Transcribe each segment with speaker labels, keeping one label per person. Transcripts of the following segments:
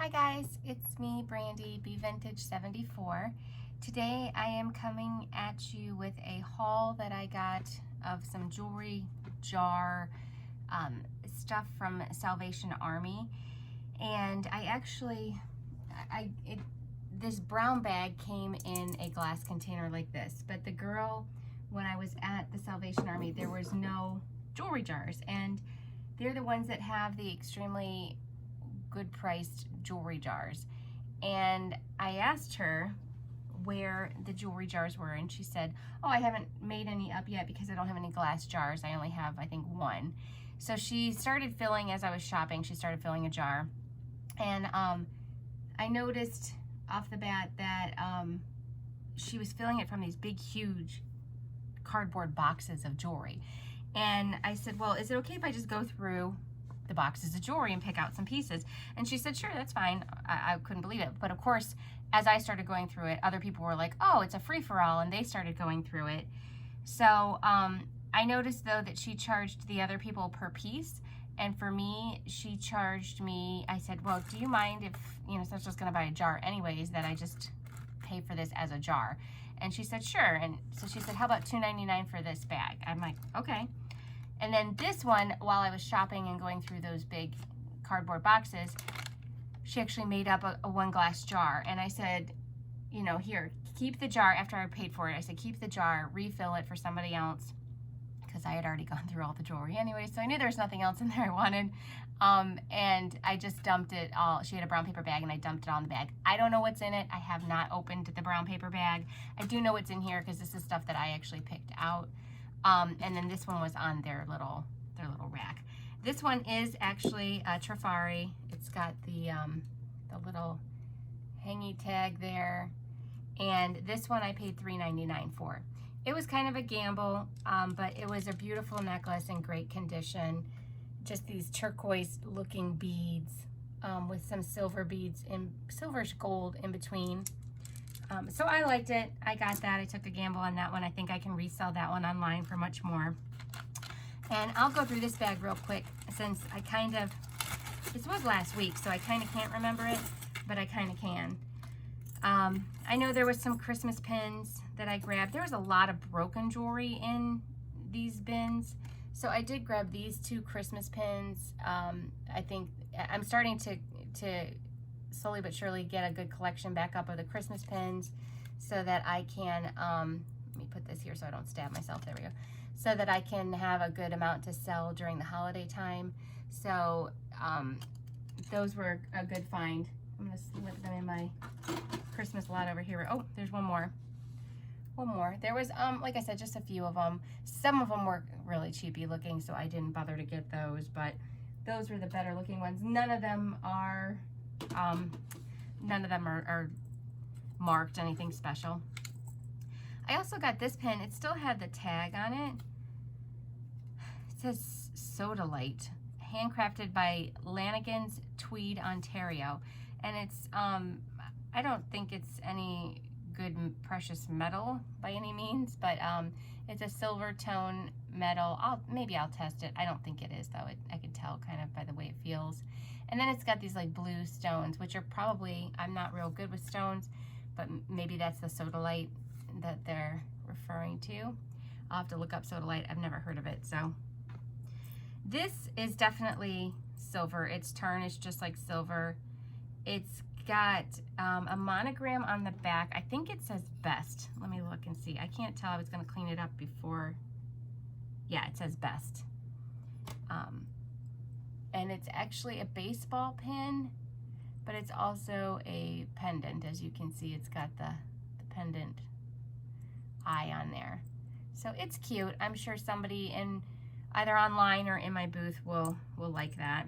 Speaker 1: Hi guys, it's me, Brandy, Be Vintage 74. Today I am coming at you with a haul that I got of some jewelry jar stuff from Salvation Army. And this brown bag came in a glass container like this, but the girl, when I was at the Salvation Army, there was no jewelry jars, and they're the ones that have the extremely good priced jewelry jars. And I asked her where the jewelry jars were, and she said, oh, I haven't made any up yet because I don't have any glass jars. I only have, I think, one. So she started filling, as I was shopping, she started filling a jar. And I noticed off the bat that she was filling it from these big, huge cardboard boxes of jewelry. And I said, well, is it okay if I just go through the boxes of jewelry and pick out some pieces? And she said, sure, that's fine. I couldn't believe it. But of course, as I started going through it, other people were like, oh, it's a free-for-all, and they started going through it. So I noticed, though, that she charged the other people per piece. And for me, she charged me, I said, well, do you mind if, since I was just going to buy a jar anyways, that I just pay for this as a jar? And she said, sure. And so she said, how about $2.99 for this bag? I'm like, okay. And then this one, while I was shopping and going through those big cardboard boxes, she actually made up a one glass jar. And I said, here, keep the jar. After I paid for it, I said, keep the jar, refill it for somebody else, because I had already gone through all the jewelry anyway, so I knew there was nothing else in there I wanted. And I just dumped it all. She had a brown paper bag, and I dumped it all in the bag. I don't know what's in it. I have not opened the brown paper bag. I do know what's in here because this is stuff that I actually picked out. And then this one was on their little rack. This one is actually a Trifari. It's got the little hangy tag there. And this one I paid $3.99 for. It was kind of a gamble, but it was a beautiful necklace in great condition. Just these turquoise looking beads with some silver beads in silverish gold in between. So I liked it. I got that. I took a gamble on that one. I think I can resell that one online for much more. And I'll go through this bag real quick, since this was last week, so I kind of can't remember it, but I kind of can. I know there was some Christmas pins that I grabbed. There was a lot of broken jewelry in these bins, so I did grab these two Christmas pins. I think I'm starting to slowly but surely get a good collection back up of the Christmas pins, so that I can, let me put this here so I don't stab myself, there we go, so that I can have a good amount to sell during the holiday time. So those were a good find. I'm going to slip them in my Christmas lot over here. Oh, there's one more. There was, like I said, just a few of them. Some of them were really cheapy looking, so I didn't bother to get those, but those were the better looking ones. None of them are marked anything special. I also got this pin. It still had the tag on it. It says Soda Light, handcrafted by Lanigan's, Tweed, Ontario. And it's, I don't think it's any good precious metal by any means, but it's a silver tone metal. Maybe I'll test it. I don't think it is, though. I can tell kind of by the way it feels. And then it's got these like blue stones, which are probably, I'm not real good with stones, but maybe that's the Sodalite that they're referring to. I'll have to look up Sodalite. I've never heard of it. So this is definitely silver. It's tarnished just like silver. It's got a monogram on the back. I think it says Best. Let me look and see. I can't tell. I was going to clean it up before. Yeah, it says Best. And it's actually a baseball pin, but it's also a pendant. As you can see, it's got the pendant eye on there. So it's cute. I'm sure somebody in either online or in my booth will like that.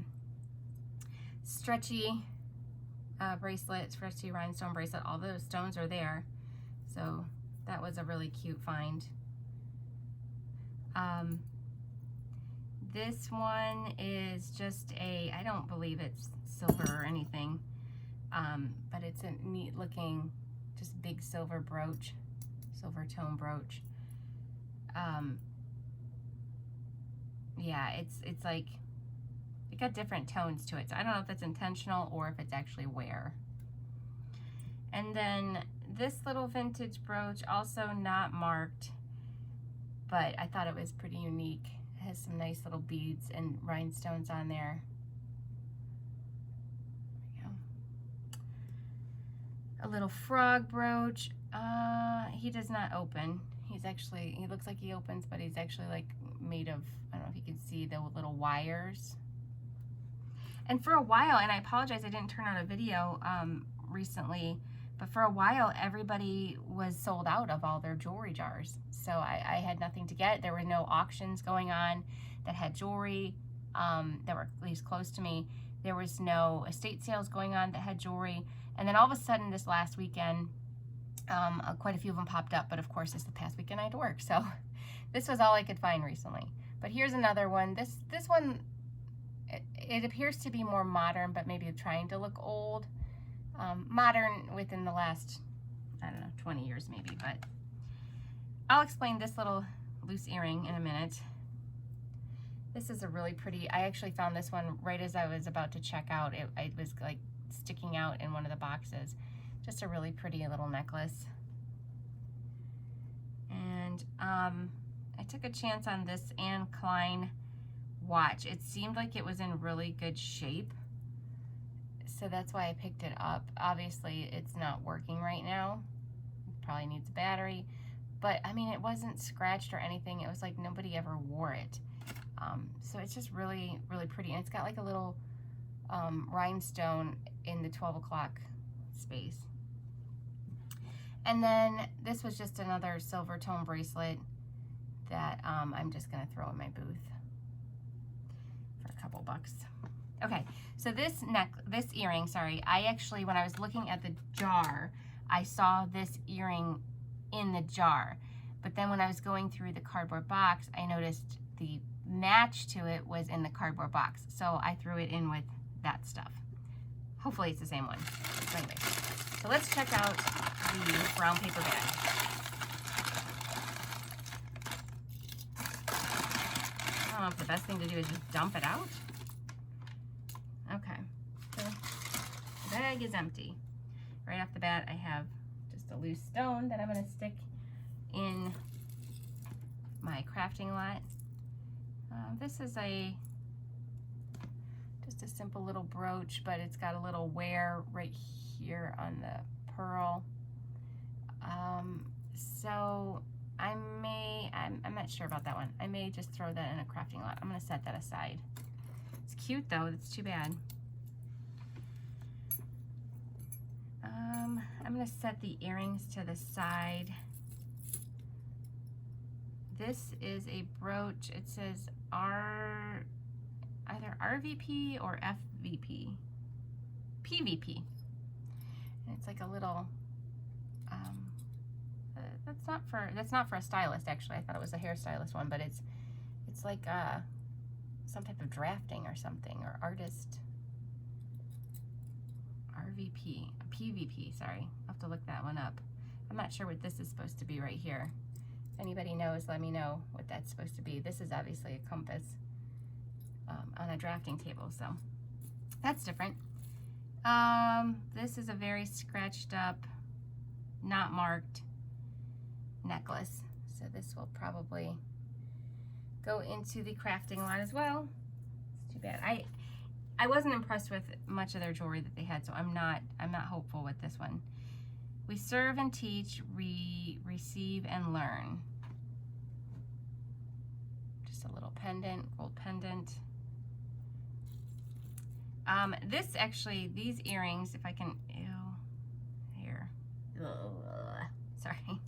Speaker 1: Stretchy bracelet, stretchy rhinestone bracelet. All those stones are there. So that was a really cute find. This one is just I don't believe it's silver or anything, but it's a neat looking, just big silver brooch, silver tone brooch. Yeah, it's like It got different tones to it. So I don't know if that's intentional or if it's actually wear. And then this little vintage brooch, also not marked, but I thought it was pretty unique. It has some nice little beads and rhinestones on there. There we go. A little frog brooch. He does not open. He looks like he opens, but he's actually like made of, I don't know if you can see the little wires. And for a while, and I apologize I didn't turn on a video recently, but for a while everybody was sold out of all their jewelry jars. So I had nothing to get. There were no auctions going on that had jewelry that were at least close to me. There was no estate sales going on that had jewelry. And then all of a sudden this last weekend, quite a few of them popped up, but of course this the past weekend I had to work, so this was all I could find recently. But here's another one. This one, it appears to be more modern, but maybe trying to look old. Modern within the last, I don't know, 20 years maybe, but I'll explain this little loose earring in a minute. This is a really pretty, I actually found this one right as I was about to check out. It was like sticking out in one of the boxes. Just a really pretty little necklace. And I took a chance on this Anne Klein watch. It seemed like it was in really good shape, so that's why I picked it up. Obviously it's not working right now. It probably needs a battery, but I mean, it wasn't scratched or anything. It was like nobody ever wore it. So it's just really, really pretty. And it's got like a little rhinestone in the 12 o'clock space. And then this was just another silver tone bracelet that I'm just gonna throw in my booth for a couple bucks. Okay, so this earring, sorry, I actually, when I was looking at the jar, I saw this earring in the jar. But then when I was going through the cardboard box, I noticed the match to it was in the cardboard box. So I threw it in with that stuff. Hopefully it's the same one. So anyway, so let's check out the brown paper bag. I don't know if the best thing to do is just dump it out. Okay, so the bag is empty. Right off the bat, I have just a loose stone that I'm gonna stick in my crafting lot. This is just a simple little brooch, but it's got a little wear right here on the pearl. So I'm not sure about that one. I may just throw that in a crafting lot. I'm gonna set that aside. It's cute though, that's too bad. I'm gonna set the earrings to the side. This is a brooch. It says either RVP or FVP. PVP. And it's like a little, that's not for a stylist actually. I thought it was a hairstylist one, but it's like some type of drafting or something, or artist. RVP, PVP, sorry. I'll have to look that one up. I'm not sure what this is supposed to be right here. If anybody knows, let me know what that's supposed to be. This is obviously a compass on a drafting table, so that's different. This is a very scratched up, not marked necklace. So this will probably go into the crafting lot as well. It's too bad. I wasn't impressed with much of their jewelry that they had, so I'm not hopeful with this one. We serve and teach, we receive and learn. Just a little pendant, gold pendant. These earrings, if I can, here. Sorry.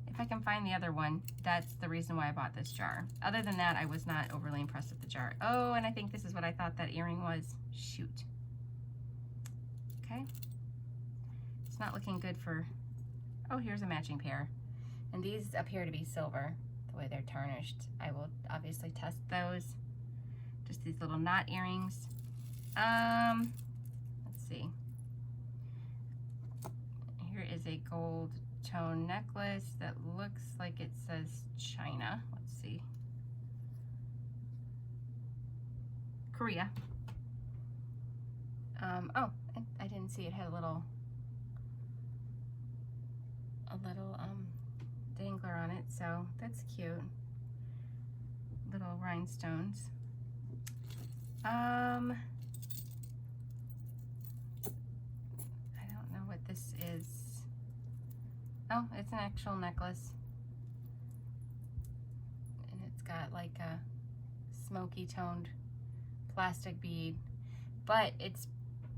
Speaker 1: If I can find the other one, that's the reason why I bought this jar. Other than that, I was not overly impressed with the jar. Oh, and I think this is what I thought that earring was. Shoot. Okay. It's not looking good for, oh, here's a matching pair. And these appear to be silver, the way they're tarnished. I will obviously test those. Just these little knot earrings. Let's see. Here is a gold tone necklace that looks like it says China. Let's see. Korea. Oh, I didn't see it had a little dangler on it, so that's cute. Little rhinestones. I don't know what this is. Oh, it's an actual necklace. And it's got like a smoky toned plastic bead. But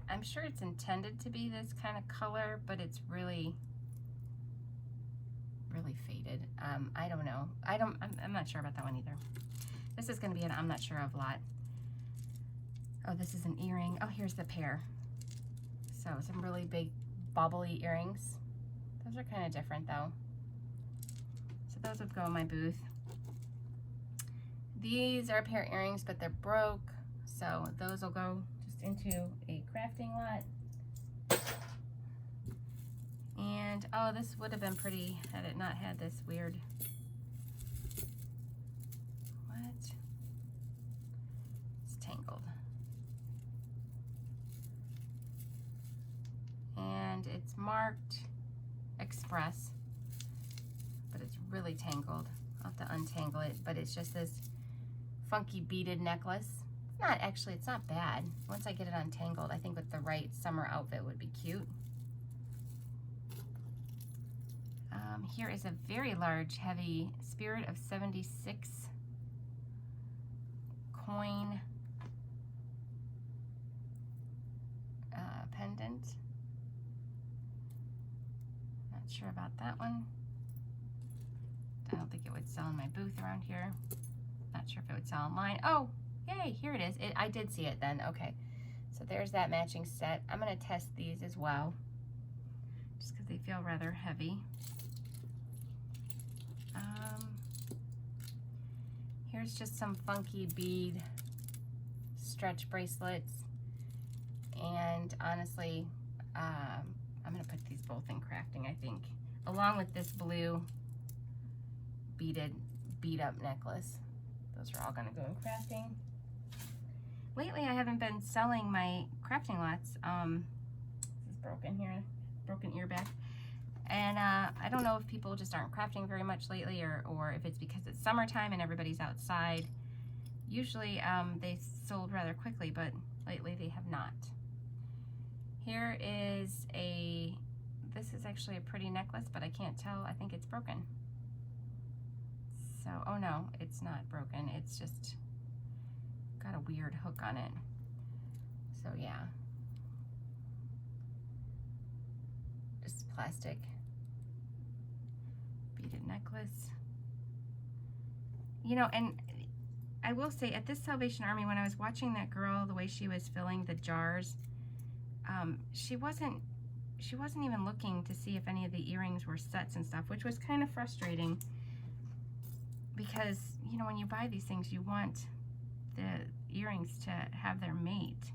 Speaker 1: I'm sure it's intended to be this kind of color, but it's really faded. I don't know. I'm not sure about that one either. This is going to be an I'm not sure of lot. Oh, this is an earring. Oh, here's the pair. So some really big bobbly earrings. Those are kind of different though. So those would go in my booth. These are a pair of earrings, but they're broke. So those will go just into a crafting lot. And oh, this would have been pretty had it not had this weird, what? It's tangled. And it's marked Express, but it's really tangled. I'll have to untangle it, but it's just this funky beaded necklace. It's not bad. Once I get it untangled, I think with the right summer outfit would be cute. Here is a very large, heavy Spirit of 76 coin pendant. Not sure about that one. I don't think it would sell in my booth around here. Not sure if it would sell online. Oh, yay, here it is. I did see it then. Okay, so there's that matching set. I'm going to test these as well, just because they feel rather heavy. Here's just some funky bead stretch bracelets, and honestly, I'm going to put these both in crafting, I think, along with this blue bead up necklace. Those are all going to go in crafting. Lately, I haven't been selling my crafting lots. This is broken here, broken ear back. And I don't know if people just aren't crafting very much lately, or if it's because it's summertime and everybody's outside. Usually they sold rather quickly, but lately they have not. Here is this is actually a pretty necklace, but I can't tell. I think it's broken. So, oh no, it's not broken. It's just got a weird hook on it. So yeah. Just plastic beaded necklace. You know, and I will say at this Salvation Army, when I was watching that girl, the way she was filling the jars, she wasn't even looking to see if any of the earrings were sets and stuff, which was kind of frustrating, because you know, when you buy these things, you want the earrings to have their mate.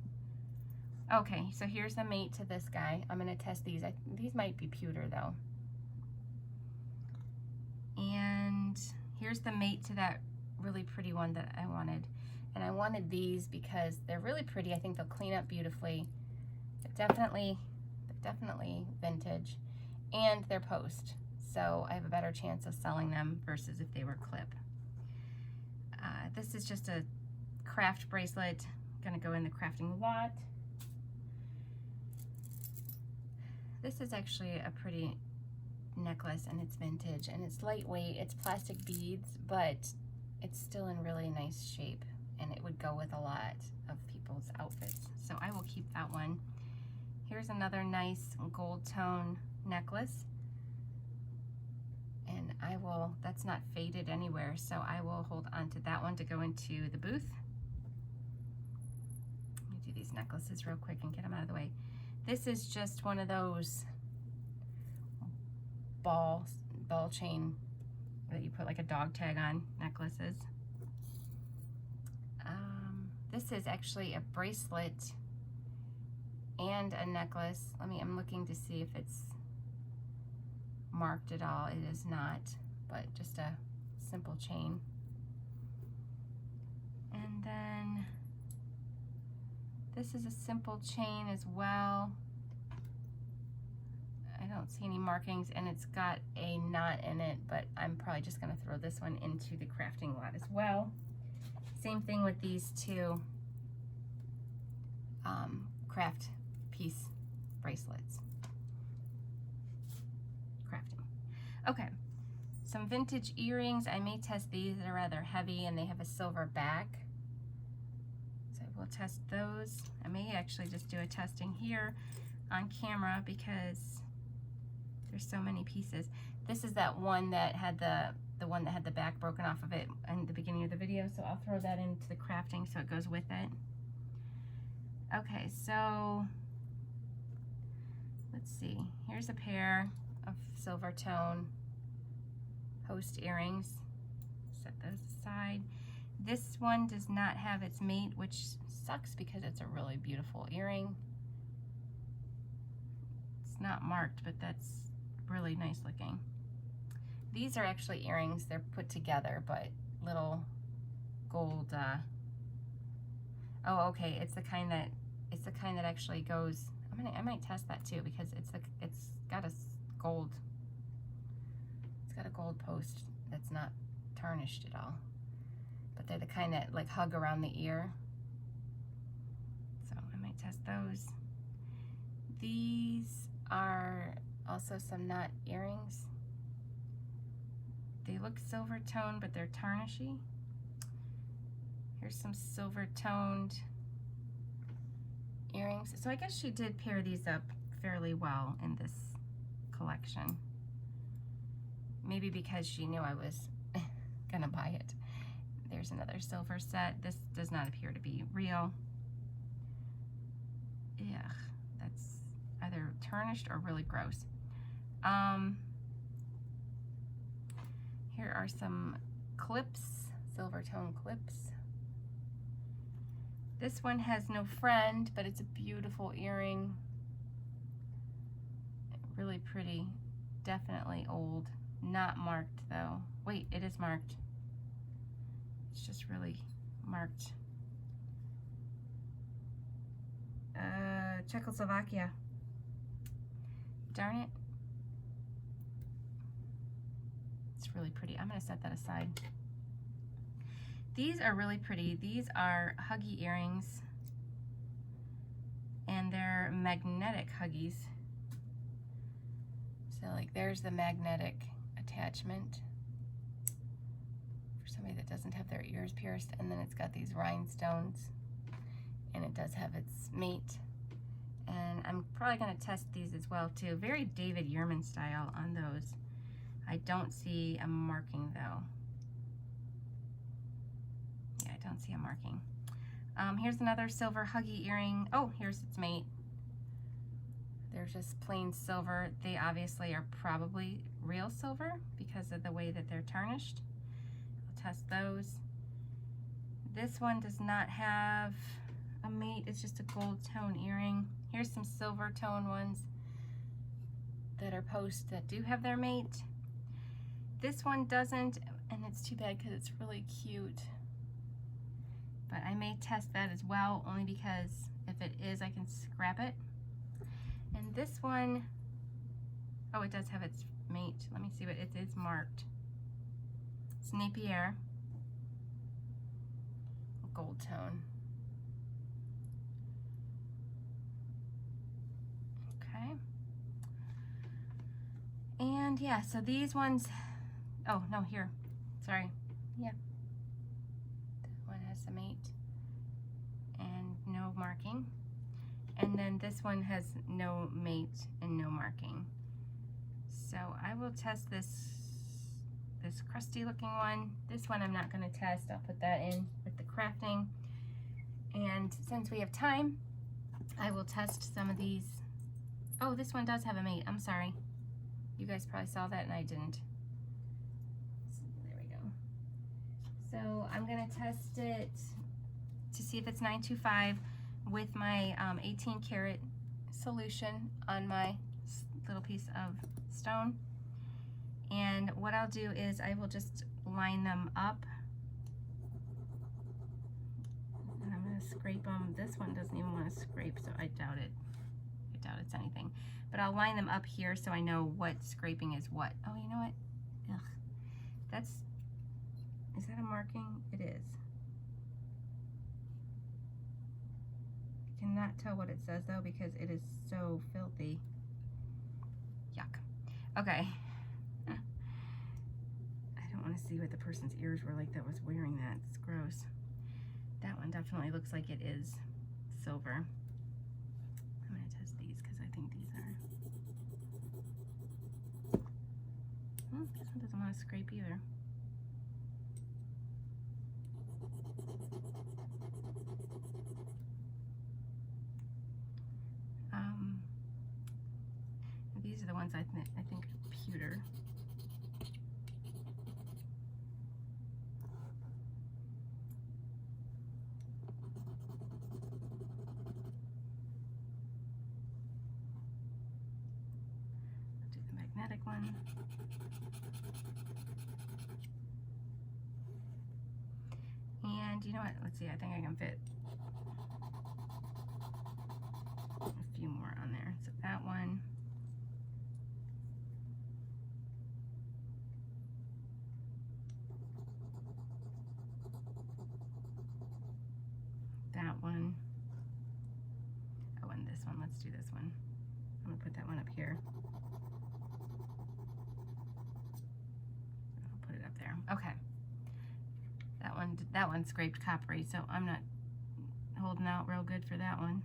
Speaker 1: Okay, so here's the mate to this guy. I'm going to test these. These might be pewter though. And here's the mate to that really pretty one that I wanted. And I wanted these because they're really pretty. I think they'll clean up beautifully. They're definitely vintage, and they're post. So I have a better chance of selling them versus if they were clip. This is just a craft bracelet. Gonna go in the crafting lot. This is actually a pretty necklace, and it's vintage, and it's lightweight. It's plastic beads, but it's still in really nice shape, and it would go with a lot of people's outfits. So I will keep that one. Here's another nice gold tone necklace, and that's not faded anywhere, so I will hold on to that one to go into the booth. Let me do these necklaces real quick and get them out of the way. This is just one of those ball chain that you put like a dog tag on necklaces. This is actually a bracelet and a necklace. I'm looking to see if it's marked at all. It is not, but just a simple chain. And then This is a simple chain as well. I don't see any markings, and it's got a knot in it, but I'm probably just gonna throw this one into the crafting lot as well. Same thing with these two craft piece bracelets. Crafting. Okay, some vintage earrings. I may test these. They're rather heavy and they have a silver back. So I will test those. I may actually just do a testing here on camera because there's so many pieces. This is that one that had the one that had the back broken off of it in the beginning of the video, so I'll throw that into the crafting so it goes with it. Okay, so let's see. Here's a pair of silver tone post earrings. Set those aside. This one does not have its mate, which sucks because it's a really beautiful earring. It's not marked, but that's really nice looking. These are actually earrings. They're put together, but little gold. Oh, okay. It's the kind that actually goes. I might test that too because it's got a gold. It's got a gold post that's not tarnished at all. But they're the kind that like hug around the ear. So I might test those. These are also some knot earrings. They look silver toned, but they're tarnishy. Here's some silver toned earrings. So I guess she did pair these up fairly well in this collection. Maybe because she knew I was gonna buy it. There's another silver set. This does not appear to be real. Yeah, that's either tarnished or really gross. Here are some clips, silver tone clips. This one has no friend, but it's a beautiful earring. Really pretty, definitely old. Not marked though. Wait, it is marked. It's just really marked. Czechoslovakia. Darn it. It's really pretty. I'm gonna set that aside. These are really pretty. These are huggy earrings, and they're magnetic huggies. So like there's the magnetic attachment for somebody that doesn't have their ears pierced, and then it's got these rhinestones, and it does have its mate. And I'm probably gonna test these as well too. Very David Yurman style on those. I don't see a marking though. Yeah, I don't see a marking. Here's another silver huggy earring. Oh, here's its mate. They're just plain silver. They obviously are probably real silver because of the way that they're tarnished. I'll test those. This one does not have a mate. It's just a gold tone earring. Here's some silver tone ones that are post that do have their mate. This one doesn't, and it's too bad because it's really cute. But I may test that as well, only because if it is, I can scrap it. And this one, oh, it does have its mate. Let me see what it is marked. It's Napier, gold tone. Okay. And yeah, so these ones, oh no, here, sorry. Yeah, that one has a mate and no marking. And then this one has no mate and no marking. So I will test this crusty looking one. This one I'm not gonna test. I'll put that in with the crafting. And since we have time, I will test some of these. Oh, this one does have a mate. I'm sorry. You guys probably saw that and I didn't. So there we go. So I'm gonna test it to see if it's 925 with my 18 karat solution on my little piece of stone. And what I'll do is I will just line them up. And I'm gonna to scrape them. This one doesn't even want to scrape, so I doubt it. I doubt it's anything. But I'll line them up here so I know what scraping is what. Oh, you know what? Ugh. Is that a marking? It is. I cannot tell what it says though because it is so filthy. Yuck. Okay. I don't want to see what the person's ears were like that was wearing that. It's gross. That one definitely looks like it is silver. I'm going to test these because I think these are... this one doesn't want to scrape either. These are the ones I think are pewter. Do the magnetic one. And you know what? Let's see, I think I can fit a few more on there. So that one. That one. Oh, and this one. Let's do this one. I'm gonna put that one up here. I'll put it up there. Okay. That one scraped coppery, so I'm not holding out real good for that one.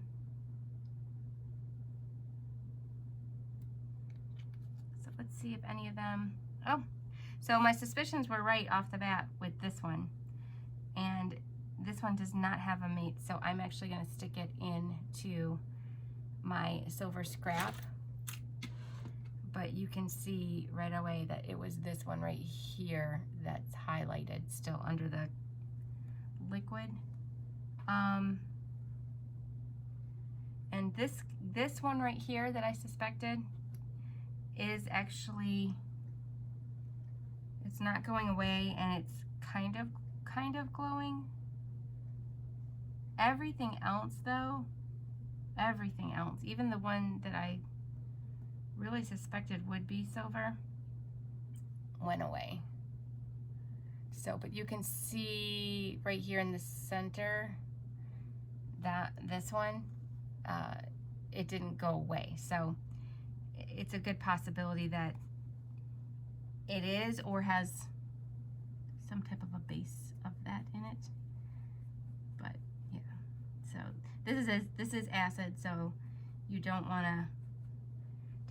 Speaker 1: So let's see if any of them. Oh, so my suspicions were right off the bat with this one, and this one does not have a mate, so I'm actually going to stick it into my silver scrap. But you can see right away that it was this one right here that's highlighted still under the liquid. And this one right here that I suspected is actually, it's not going away, and it's kind of glowing. Everything else though, everything else, even the one that I really suspected would be silver, went away. So, but you can see right here in the center that this one, it didn't go away. So it's a good possibility that it is or has some type of a base of that in it. But yeah, so this is acid, so you don't want to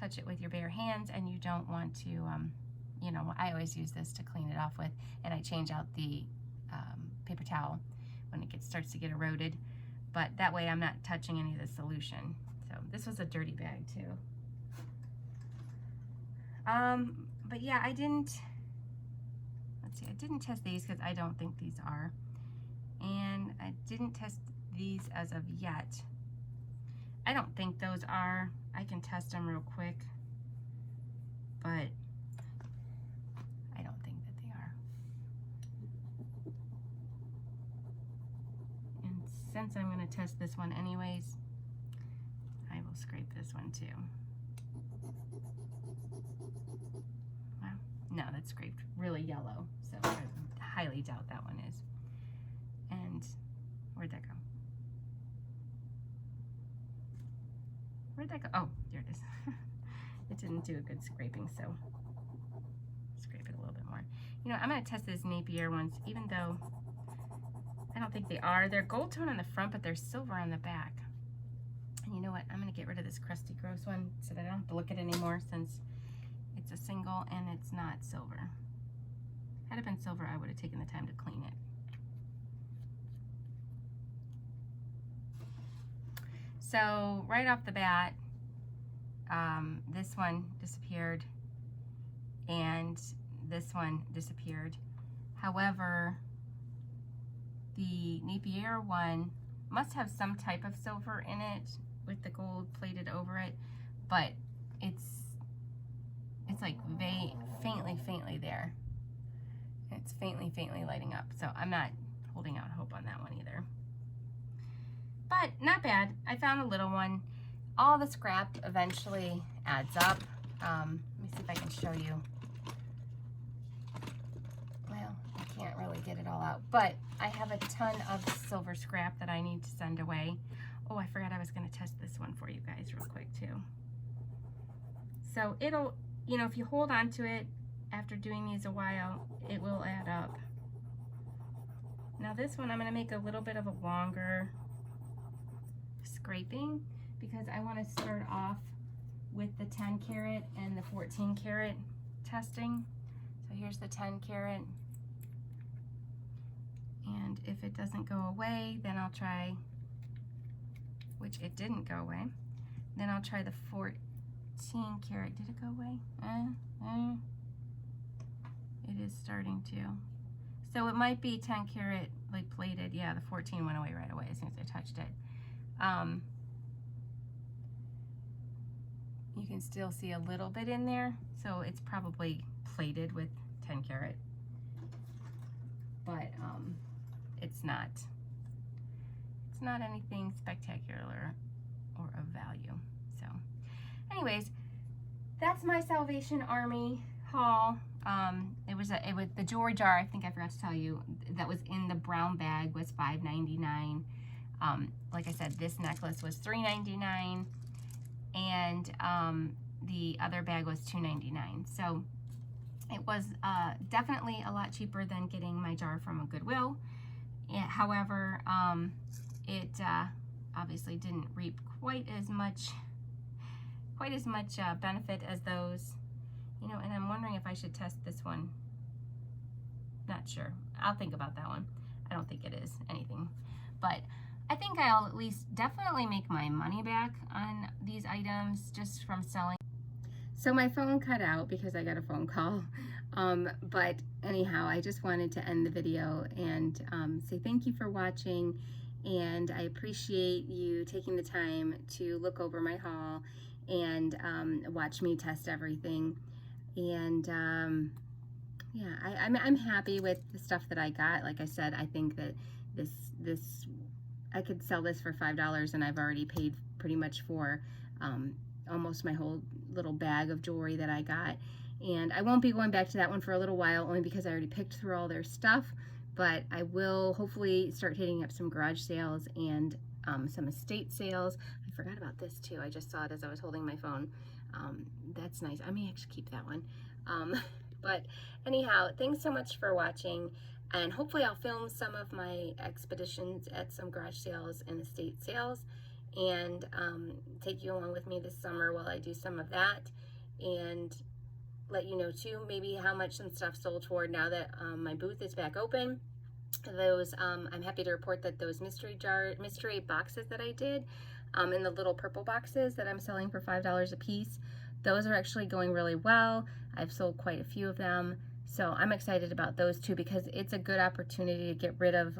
Speaker 1: touch it with your bare hands, and you don't want to, you know, I always use this to clean it off with, and I change out the paper towel when it starts to get eroded, but that way I'm not touching any of the solution. So this was a dirty bag too. But yeah, I didn't test these because I don't think these are, and I didn't test these as of yet. I don't think those are. I can test them real quick, but I don't think that they are. And since I'm going to test this one anyways, I will scrape this one too. Wow. No, that's scraped really yellow, so I highly doubt that one is. And where'd that go? Where'd that go? Oh, there it is. It didn't do a good scraping, so scrape it a little bit more. You know, I'm going to test these Napier ones, even though I don't think they are. They're gold tone on the front, but they're silver on the back. And you know what? I'm going to get rid of this crusty, gross one so that I don't have to look at it anymore, since it's a single and it's not silver. Had it been silver, I would have taken the time to clean it. So right off the bat, this one disappeared and this one disappeared. However, the Napier one must have some type of silver in it with the gold plated over it, but it's like faintly there. It's faintly lighting up, so I'm not holding out hope on that one either. but not bad. I found a little one. All the scrap eventually adds up. Let me see if I can show you. Well, I can't really get it all out, but I have a ton of silver scrap that I need to send away. Oh, I forgot I was going to test this one for you guys real quick too. So it'll, you know, if you hold on to it after doing these a while, it will add up. Now this one I'm going to make a little bit of a longer scraping because I want to start off with the 10 karat and the 14 karat testing. So here's the 10 karat. And if it doesn't go away, then I'll try, which it didn't go away, then I'll try the 14 karat. Did it go away? It is starting to. So it might be 10 karat like plated. Yeah, the 14 went away right away as soon as I touched it. You can still see a little bit in there, so it's probably plated with 10 karat. But it's not anything spectacular or of value. So anyways, that's my Salvation Army haul. It was the jewelry jar, I think I forgot to tell you, that was in the brown bag was $5.99. Like I said, this necklace was $3.99, and the other bag was $2.99. So it was definitely a lot cheaper than getting my jar from a Goodwill. However, it obviously didn't reap quite as much benefit as those, you know. And I'm wondering if I should test this one. Not sure. I'll think about that one. I don't think it is anything, but I think I'll at least definitely make my money back on these items just from selling. So my phone cut out because I got a phone call. But anyhow, I just wanted to end the video and say thank you for watching, and I appreciate you taking the time to look over my haul and watch me test everything. And yeah, I'm happy with the stuff that I got. Like I said, I think that this I could sell this for $5, and I've already paid pretty much for almost my whole little bag of jewelry that I got. And I won't be going back to that one for a little while, only because I already picked through all their stuff, but I will hopefully start hitting up some garage sales and some estate sales. I forgot about this too. I just saw it as I was holding my phone. That's nice. I may actually keep that one. But anyhow, thanks so much for watching, and hopefully I'll film some of my expeditions at some garage sales and estate sales, and take you along with me this summer while I do some of that, and let you know too maybe how much some stuff sold for now that my booth is back open. Those I'm happy to report that those mystery boxes that I did in the little purple boxes that I'm selling for $5 a piece, those are actually going really well. I've sold quite a few of them, so I'm excited about those too, because it's a good opportunity to get rid of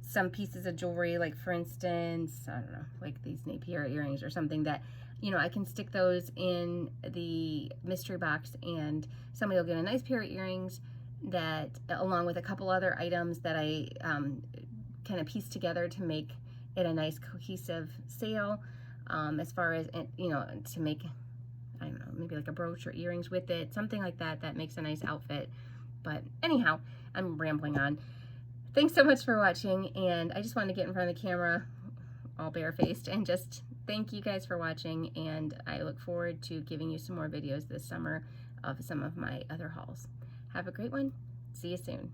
Speaker 1: some pieces of jewelry, like for instance, I don't know, like these Napier earrings or something that, you know, I can stick those in the mystery box and somebody will get a nice pair of earrings that, along with a couple other items that I kind of pieced together to make it a nice cohesive sale, as far as, you know, to make, I don't know, maybe like a brooch or earrings with it, something like that, that makes a nice outfit. But anyhow, I'm rambling on. Thanks so much for watching, and I just wanted to get in front of the camera all barefaced and just thank you guys for watching, and I look forward to giving you some more videos this summer of some of my other hauls. Have a great one. See you soon.